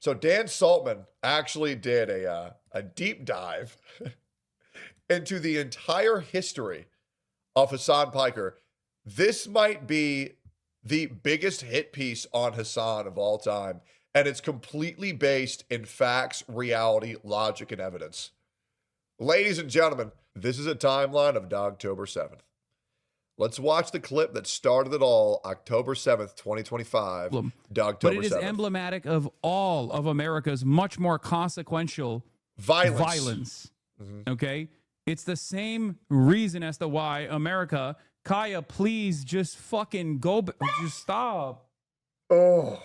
So Dan Saltman actually did a deep dive into the entire history of Hasan Piker. This might be the biggest hit piece on Hassan of all time, and it's completely based in facts, reality, logic, and evidence. Ladies and gentlemen, this is a timeline of Dogtober 7th. Let's watch the clip that started it all, October 7th, 2025, Dogtober 7th. But it is emblematic of all of America's much more consequential violence. Okay? It's the same reason as to why America, Kaya, please just fucking go, just stop. Oh,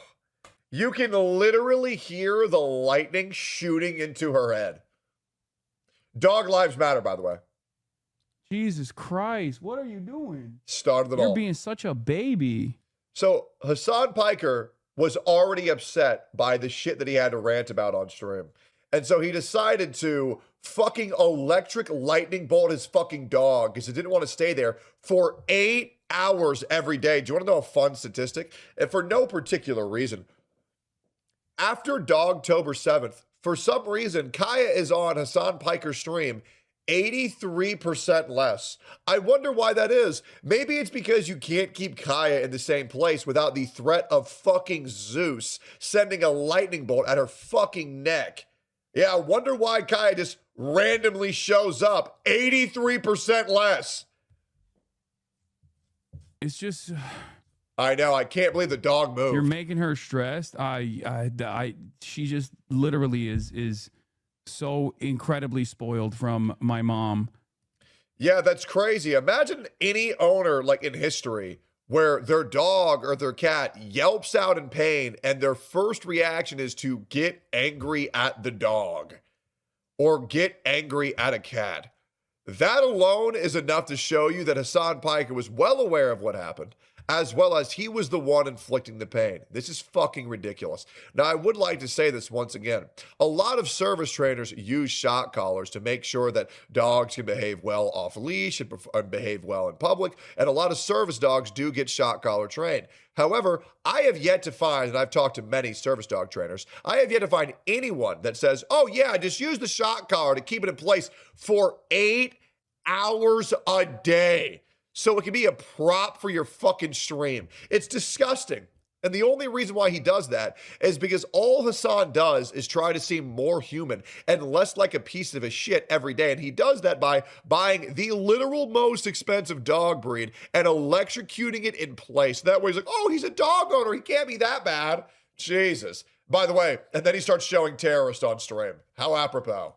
you can literally hear the lightning shooting into her head. Dog lives matter, by the way. Jesus Christ, what are you doing? Started it all. You're being such a baby. So Hasan Piker was already upset by the shit that he had to rant about on stream. And so he decided to fucking electric lightning bolt his fucking dog because he didn't want to stay there for 8 hours every day. Do you want to know a fun statistic? And for no particular reason, after Dogtober 7th, for some reason, Kaya is on Hasan Piker's stream 83% less. I wonder why that is. Maybe it's because you can't keep Kaya in the same place without the threat of fucking Zeus sending a lightning bolt at her fucking neck. Yeah, I wonder why Kaya just randomly shows up 83% less. It's just... I know. I can't believe the dog moved. You're making her stressed. She just literally is so incredibly spoiled from my mom. Yeah, that's crazy. Imagine any owner like in history where their dog or their cat yelps out in pain and their first reaction is to get angry at the dog or get angry at a cat. That alone is enough to show you that Hasan Piker was well aware of what happened, as well as he was the one inflicting the pain. This is fucking ridiculous. Now, I would like to say this once again. A lot of service trainers use shock collars to make sure that dogs can behave well off leash and behave well in public, and a lot of service dogs do get shock collar trained. However, I have yet to find, and I've talked to many service dog trainers, I have yet to find anyone that says, oh yeah, just use the shock collar to keep it in place for 8 hours a day, so it can be a prop for your fucking stream. It's disgusting. And the only reason why he does that is because all Hassan does is try to seem more human and less like a piece of a shit every day. And he does that by buying the literal most expensive dog breed and electrocuting it in place. That way he's like, oh, he's a dog owner. He can't be that bad. Jesus. By the way, and then he starts showing terrorist on stream. How apropos.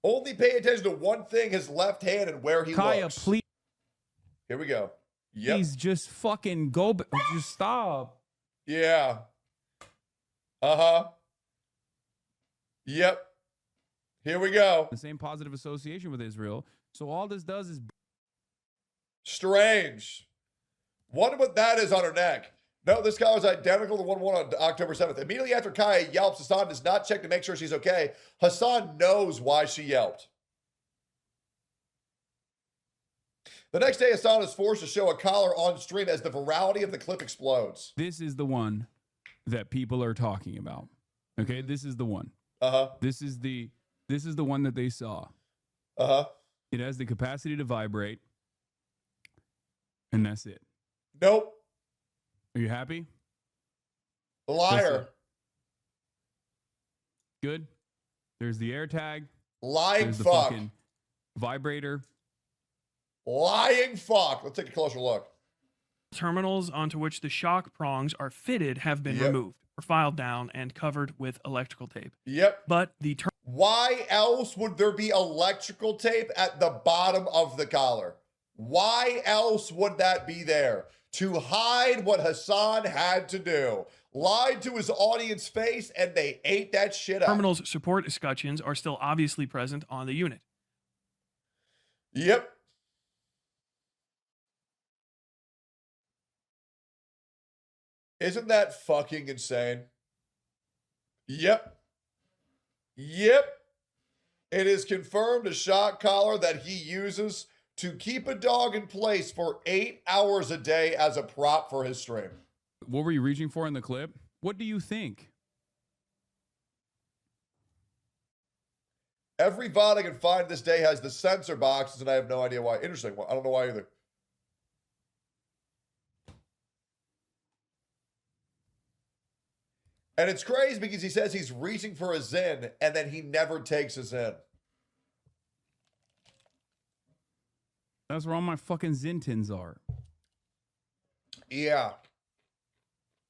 Only pay attention to one thing, his left hand and where he looks. Please. Here we go. Yep. Please just fucking go. Just stop. Yeah. Uh-huh. Yep. Here we go. The same positive association with Israel. So all this does is... Strange. Wonder what that is on her neck. No, this collar is identical to the one on October 7th. Immediately after Kaya yelps, Hassan does not check to make sure she's okay. Hassan knows why she yelped. The next day, Hassan is forced to show a collar on stream as the virality of the clip explodes. This is the one that people are talking about. Okay, this is the one. Uh-huh. This is the one that they saw. Uh-huh. It has the capacity to vibrate. And that's it. Nope. Are you happy? Liar. Good. There's the air tag. Lying There's the fuck. fucking vibrator. Lying fuck. Let's take a closer look. Terminals onto which the shock prongs are fitted have been removed or filed down and covered with electrical tape. Yep. But the why else would there be electrical tape at the bottom of the collar? Why else would that be there? To hide what Hassan had to do. Lied to his audience face and they ate that shit up. Terminal's support escutcheons are still obviously present on the unit. Yep. Isn't that fucking insane? Yep. Yep. It is confirmed a shock collar that he uses to keep a dog in place for 8 hours a day as a prop for his stream. What were you reaching for in the clip? What do you think? Every VOD I can find this day has the censor boxes, and I have no idea why. Interesting. I don't know why either. And it's crazy because he says he's reaching for a Zin, and then he never takes a Zin. That's where all my fucking Zintins are. Yeah.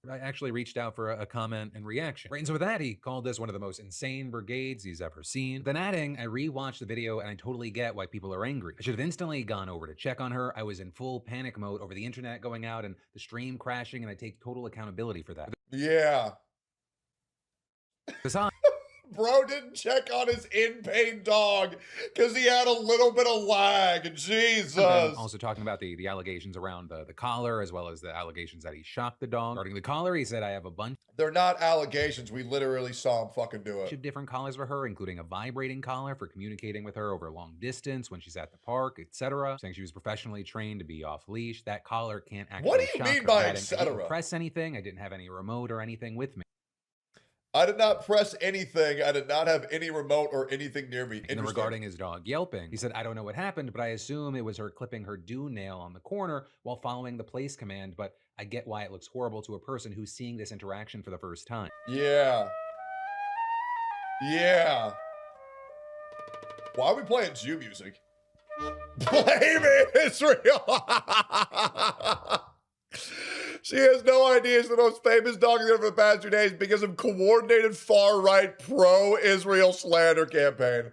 I actually reached out for a comment and reaction. Right, and so with that, he called this one of the most insane brigades he's ever seen. Then adding, I rewatched the video and I totally get why people are angry. I should have instantly gone over to check on her. I was in full panic mode over the internet going out and the stream crashing, and I take total accountability for that. Yeah. Hassan Bro didn't check on his in-pain dog because he had a little bit of lag. Jesus. Also talking about the allegations around the collar, as well as the allegations that he shocked the dog. Regarding the collar, he said, I have a bunch They're not allegations. We literally saw him fucking do it. of different collars for her, including a vibrating collar for communicating with her over a long distance when she's at the park, etc. Saying she was professionally trained to be off leash. That collar can't actually What do you shock mean her. by I didn't etc.? press anything. I didn't have any remote or anything with me. I did not press anything. I did not have any remote or anything near me. And then regarding his dog yelping, he said, I don't know what happened, but I assume it was her clipping her do nail on the corner while following the place command, but I get why it looks horrible to a person who's seeing this interaction for the first time. Yeah. Yeah. Why are we playing Jew music? Blame Israel! She has no idea she's the most famous dog in the for the past 2 days because of coordinated far-right pro-Israel slander campaign.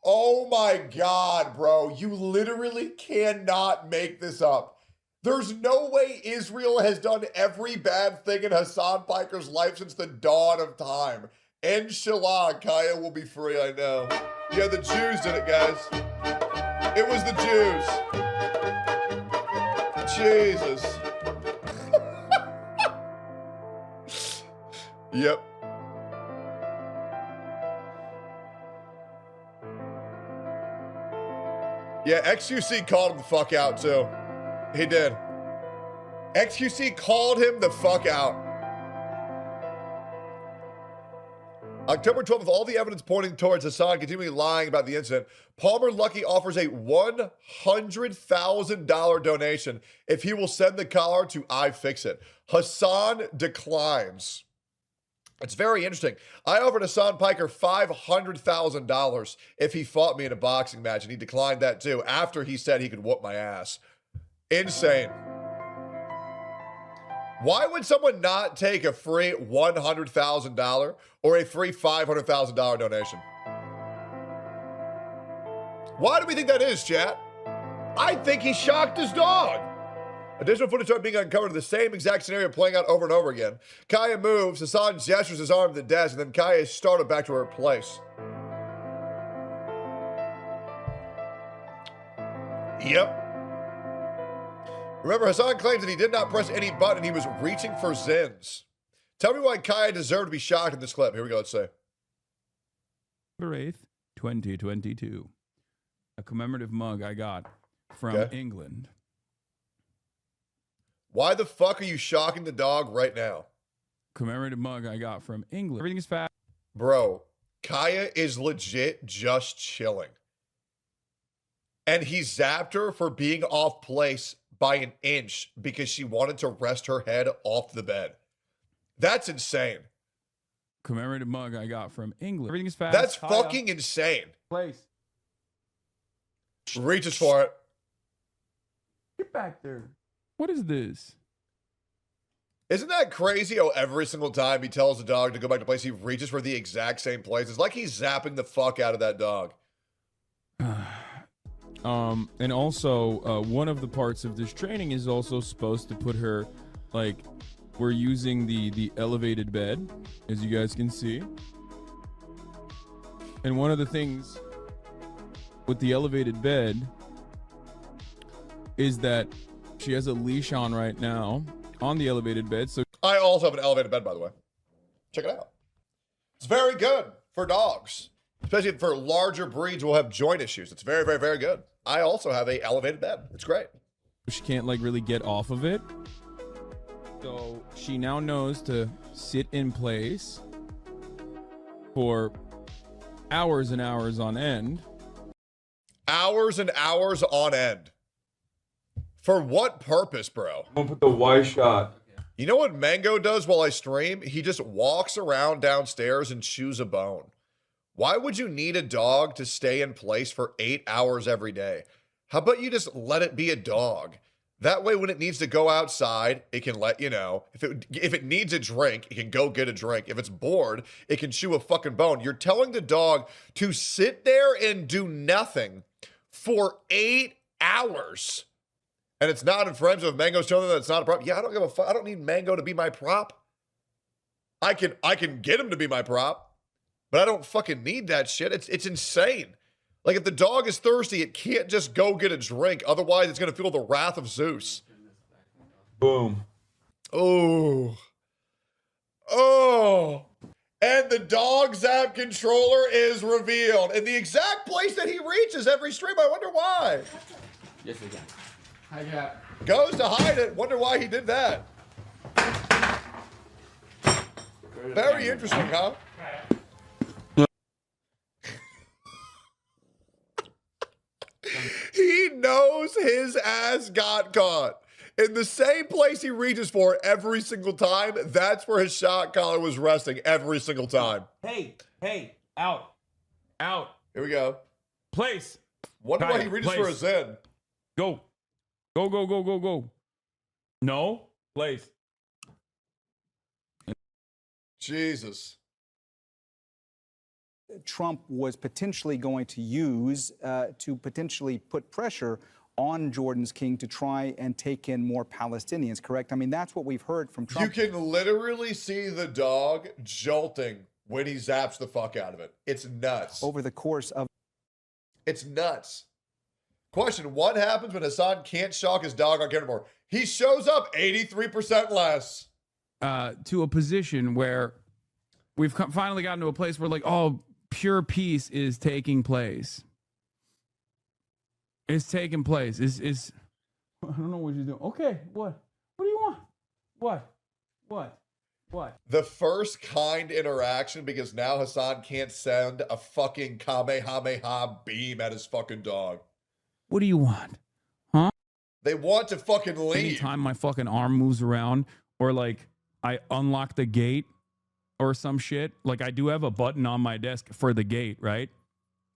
Oh my God, bro. You literally cannot make this up. There's no way Israel has done every bad thing in Hasan Piker's life since the dawn of time. Inshallah, Kaya will be free, I know. Yeah, the Jews did it, guys. It was the Jews. Jesus. Yep. Yeah, XQC called him the fuck out, too. He did. XQC called him the fuck out. October 12th, with all the evidence pointing towards Hassan continually lying about the incident, Palmer Lucky offers a $100,000 donation if he will send the collar to iFixit. Hassan declines. It's very interesting. I offered Hasan Piker $500,000 if he fought me in a boxing match, and he declined that too after he said he could whoop my ass. Insane. Why would someone not take a free $100,000 or a free $500,000 donation? Why do we think that is, chat? I think he shocked his dog. Additional footage started being uncovered of the same exact scenario playing out over and over again. Kaya moves, Hassan gestures his arm to the desk, and then Kaya is startled back to her place. Yep. Remember, Hassan claims that he did not press any button, he was reaching for Zins. Tell me why Kaya deserved to be shocked in this clip. Here we go, let's say. November 8th, 2022. A commemorative mug I got from England. Why the fuck are you shocking the dog right now? Commemorative mug I got from England. Everything is fast. Bro, Kaya is legit just chilling. And he zapped her for being off place by an inch because she wanted to rest her head off the bed. That's insane. Commemorative mug I got from England. Everything is fast. That's fucking insane. Place. Reaches for it. Get back there. What is this? Isn't that crazy how every single time he tells the dog to go back to place, he reaches for the exact same place? It's like he's zapping the fuck out of that dog. And also, one of the parts of this training is also supposed to put her, like, we're using the elevated bed, as you guys can see. And one of the things with the elevated bed is that she has a leash on right now on the elevated bed. So I also have an elevated bed, by the way. Check it out. It's very good for dogs, especially for larger breeds who will have joint issues. It's very, very, very good. I also have a elevated bed. It's great. she can't like really get off of it. So she now knows to sit in place for hours and hours on end. Hours and hours on end. For what purpose, bro? I'm gonna put the Y shot. You know what Mango does while I stream? He just walks around downstairs and chews a bone. Why would you need a dog to stay in place for 8 hours every day? How about you just let it be a dog? That way, when it needs to go outside, it can let you know. If it needs a drink, it can go get a drink. If it's bored, it can chew a fucking bone. You're telling the dog to sit there and do nothing for 8 hours. And it's not in frames of Mango's showing that it's not a prop. Yeah, I don't give a fuck. I don't need Mango to be my prop. I can get him to be my prop, but I don't fucking need that shit. It's insane. Like, if the dog is thirsty, it can't just go get a drink. Otherwise, it's going to feel the wrath of Zeus. Boom. Oh. Oh. And the dog zap controller is revealed in the exact place that he reaches every stream. I wonder why. Yes, we can. Hi, Jack. Goes to hide it. Wonder why he did that. Very interesting, huh? He knows his ass got caught. In the same place he reaches for every single time, that's where his shot collar was resting every single time. Hey, out. Here we go. Place. Wonder why he reaches for a place. Zen. Go. No, place. Jesus. Trump was potentially going to use to potentially put pressure on Jordan's king to try and take in more Palestinians, correct? I mean, that's what we've heard from Trump. You can literally see the dog jolting when he zaps the fuck out of it. It's nuts. Over the course of... It's nuts. Question, what happens when Hassan can't shock his dog on camera more? He shows up 83% less. To a position where we've finally gotten to a place where, like, oh, pure peace is taking place. It's taking place. Is I don't know what you're doing. Okay, what? What do you want? What? The first kind interaction, because now Hassan can't send a fucking Kamehameha beam at his fucking dog. What do you want? Huh? They want to fucking leave. Anytime my fucking arm moves around, or like I unlock the gate or some shit, like I do have a button on my desk for the gate, right?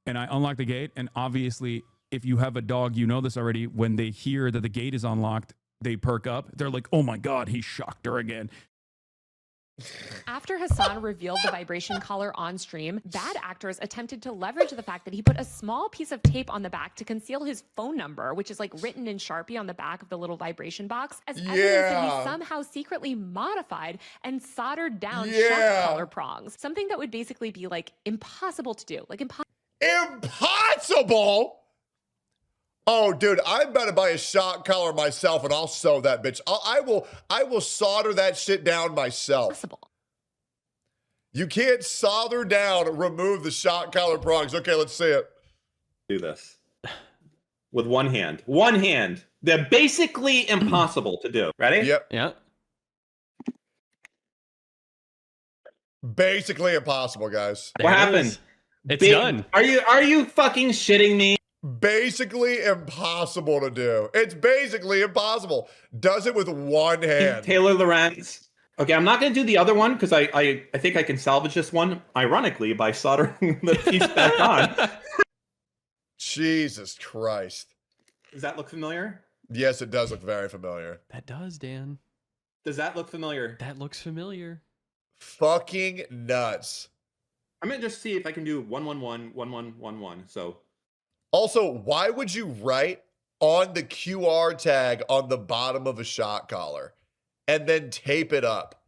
And I unlock the gate, and obviously if you have a dog, you know this already, when they hear that the gate is unlocked, they perk up. They're like, oh my God, he shocked her again. After Hassan revealed the vibration collar on stream, bad actors attempted to leverage the fact that he put a small piece of tape on the back to conceal his phone number, which is like written in Sharpie on the back of the little vibration box, as evidence that he somehow secretly modified and soldered down shock collar prongs. Something that would basically be like impossible to do. Like impossible? Oh, dude, I'm about to buy a shock collar myself, and I'll sew that bitch. I will solder that shit down myself. Possible. You can't solder down, remove the shock collar prongs. Okay, let's see it. Do this with one hand. One hand. They're basically impossible to do. Ready? Yep. Yeah. Basically impossible, guys. What happened? It's done. Are you fucking shitting me? Basically impossible to do. It's basically impossible. Does it with one hand. Taylor Lorenz. Okay, I'm not going to do the other one because I think I can salvage this one, ironically, by soldering the piece back on. Jesus Christ. Does that look familiar? Yes, it does look very familiar. That does, Dan. Does that look familiar? That looks familiar. Fucking nuts. I'm going to just see if I can do 111, 1111. So. Also, why would you write on the QR tag on the bottom of a shock collar and then tape it up?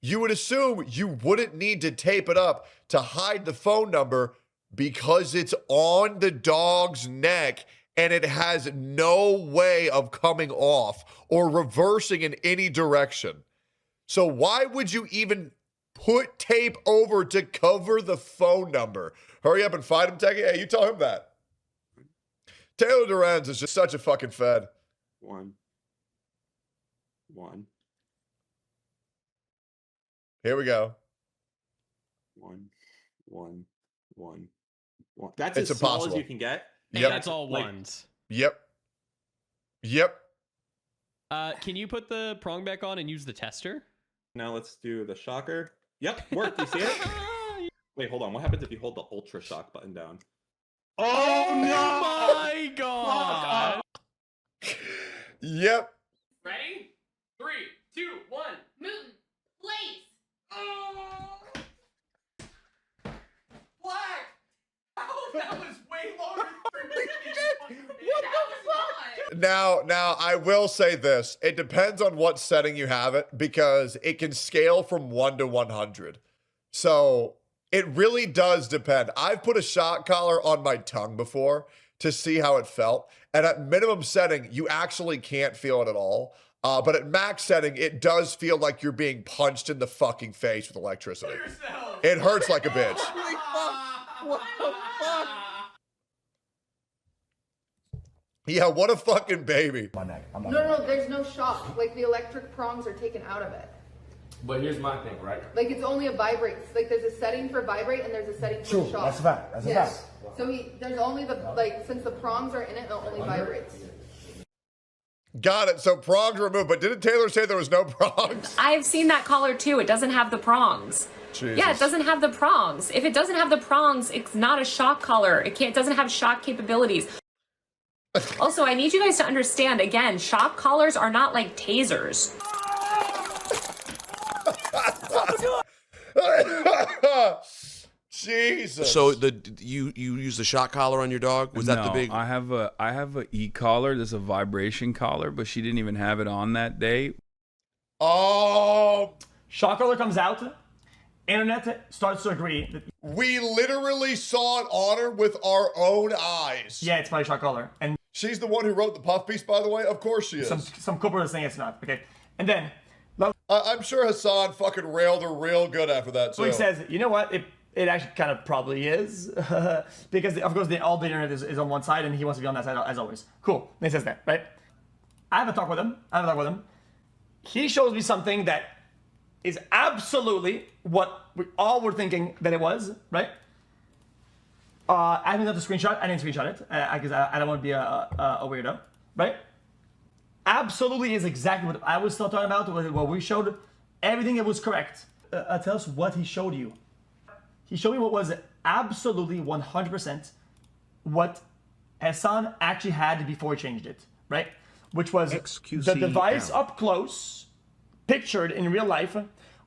You would assume you wouldn't need to tape it up to hide the phone number because it's on the dog's neck and it has no way of coming off or reversing in any direction. So why would you even put tape over to cover the phone number? Hurry up and find him, Techie. Hey, you tell him that. Taylor Lorenz is just such a fucking fed. One. Here we go. One. One. That's It's as small as impossible. you can get. Yep. That's all ones. Yep. Can you put the prong back on and use the tester? Now let's do the shocker. Yep, worked. You see it? Wait, hold on. What happens if you hold the ultra shock button down? Oh no! My God! Yep. Ready? 3, 2, 1. Move, please. Black! Oh, that was way longer than Now, I will say this. It depends on what setting you have it because it can scale from 1 to 100. So it really does depend. I've put a shock collar on my tongue before to see how it felt. And at minimum setting, you actually can't feel it at all. But at max setting, it does feel like you're being punched in the fucking face with electricity. It hurts like a bitch. What the fuck? Yeah, what a fucking baby. No, there's no shock. Like, the electric prongs are taken out of it. But here's my thing, right? Like, it's only a vibrate. Like, there's a setting for vibrate and there's a setting for shock. That's a fact. That's a fact. So there's only the, like, since the prongs are in it only vibrates. Got it. So prongs removed. But didn't Taylor say there was no prongs? I've seen that collar too. It doesn't have the prongs. Jesus. Yeah, it doesn't have the prongs. If it doesn't have the prongs, it's not a shock collar. It doesn't have shock capabilities. Also, I need you guys to understand, again, shock collars are not like tasers. Jesus. So you use the shock collar on your dog? Was that the big? I have a e-collar. There's a vibration collar, but she didn't even have it on that day. Oh. Shock collar comes out. Internet starts to agree that We literally saw it on her with our own eyes. yeah, it's my shock collar, and She's the one who wrote the puff piece, by the way. Of course she is. some corporate is saying it's not. Okay, and then I'm sure Hassan fucking railed her real good after that, so too. he says, you know what? It actually kind of probably is because of course all the internet is on one side and he wants to be on that side as always. Cool. And he says that, right? I have a talk with him. He shows me something that is absolutely what we all were thinking that it was, right? I haven't got the screenshot. I didn't screenshot it because I don't want to be a weirdo, right? Absolutely is exactly what I was still talking about. What we showed, everything that was correct. Tell us what he showed you. He showed me what was absolutely 100% what Hassan actually had before he changed it, right? Which was the device up close, pictured in real life,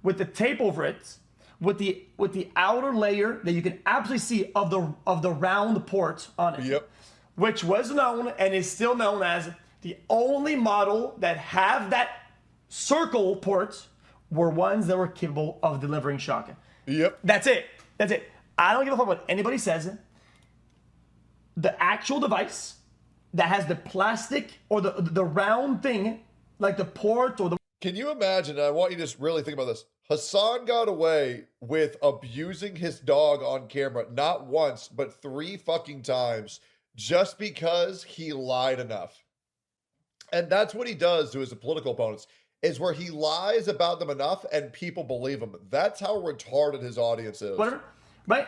with the tape over it, with the outer layer that you can absolutely see of the round port on it. Yep. Which was known and is still known as the only model that have that circle port were ones that were capable of delivering shock. Yep. That's it. I don't give a fuck what anybody says. The actual device that has the plastic or the round thing, like the port or the... Can you imagine, I want you to just really think about this. Hassan got away with abusing his dog on camera, not once, but 3 fucking times, just because he lied enough. And that's what he does to his political opponents, is where he lies about them enough and people believe him. That's how retarded his audience is. Whatever, right?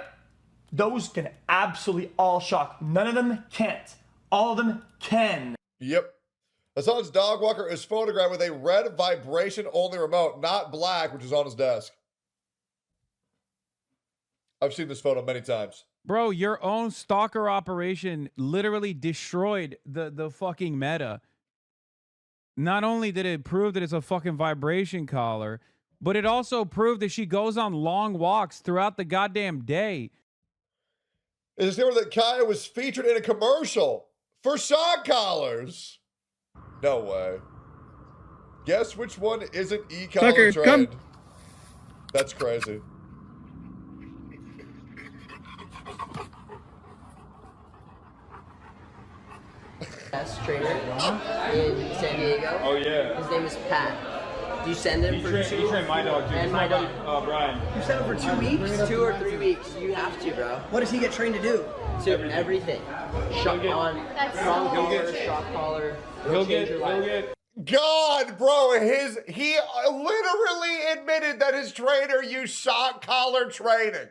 Those can absolutely all shock. None of them can't. All of them can. Yep. Hassan's dog walker is photographed with a red vibration-only remote, not black, which is on his desk. I've seen this photo many times. Bro, your own stalker operation literally destroyed the fucking meta. Not only did it prove that it's a fucking vibration collar, but it also proved that she goes on long walks throughout the goddamn day. It's discovered that Kaya was featured in a commercial for shock collars. No way. Guess which one isn't e-collar trend? That's crazy. Best trainer in San Diego. Oh yeah. His name is Pat. Do you send him for 2? You train my dog too. And my dog. Brian. You send him for 2 weeks? 2 or 3 weeks. You have to, bro. What does he get trained to do? Everything. Shock on, prong collar, shock collar. He'll change your life. God, bro, he literally admitted that his trainer used shock collar training.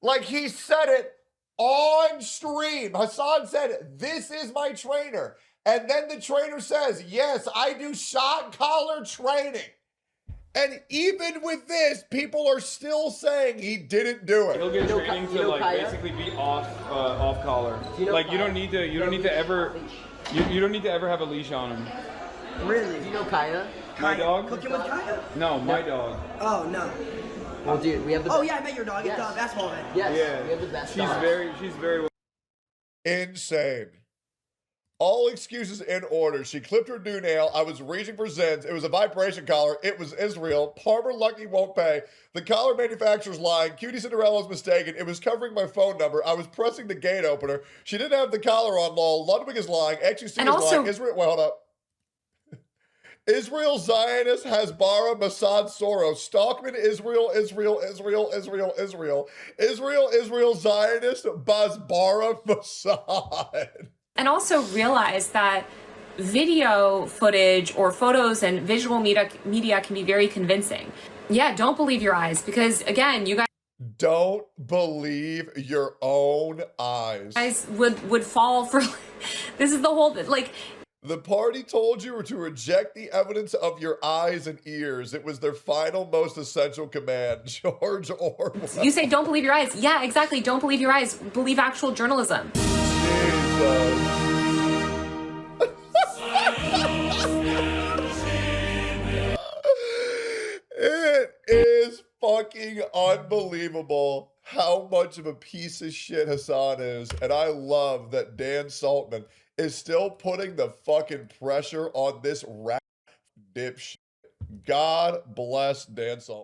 Like, he said it on stream. Hassan said, "This is my trainer." And then the trainer says, "Yes, I do shock collar training." And even with this, people are still saying he didn't do it. He'll get training to like basically be off collar. Like you don't need to ever have a leash on him. Really? Do you know Kaya? My dog? Cooking with Kaya? No, my dog. Oh no. Well, dude, we have the. Oh yeah, I met your dog. It's basketball man. Yes. Yeah. We have the best. She's very insane. All excuses in order. She clipped her new nail. I was reaching for Zins. It was a vibration collar. It was Israel. Palmer Lucky won't pay. The collar manufacturer's lying. Cutie Cinderella's mistaken. It was covering my phone number. I was pressing the gate opener. She didn't have the collar on, lol. Ludwig is lying. XUC is lying. Israel, wait, hold up. Israel Zionist Hasbara Mossad Soros. Stockman Israel Zionist Basbara Mossad. And also realize that video footage or photos and visual media can be very convincing. Yeah, don't believe your eyes, because again, you guys don't believe your own eyes. Would fall for this is the whole like the party told you to reject the evidence of your eyes and ears. It was their final, most essential command. George Orwell. You say don't believe your eyes. Yeah, exactly. Don't believe your eyes. Believe actual journalism. It is fucking unbelievable how much of a piece of shit Hassan is. And I love that Dan Saltman is still putting the fucking pressure on this rat dipshit. God bless Dan Saltman.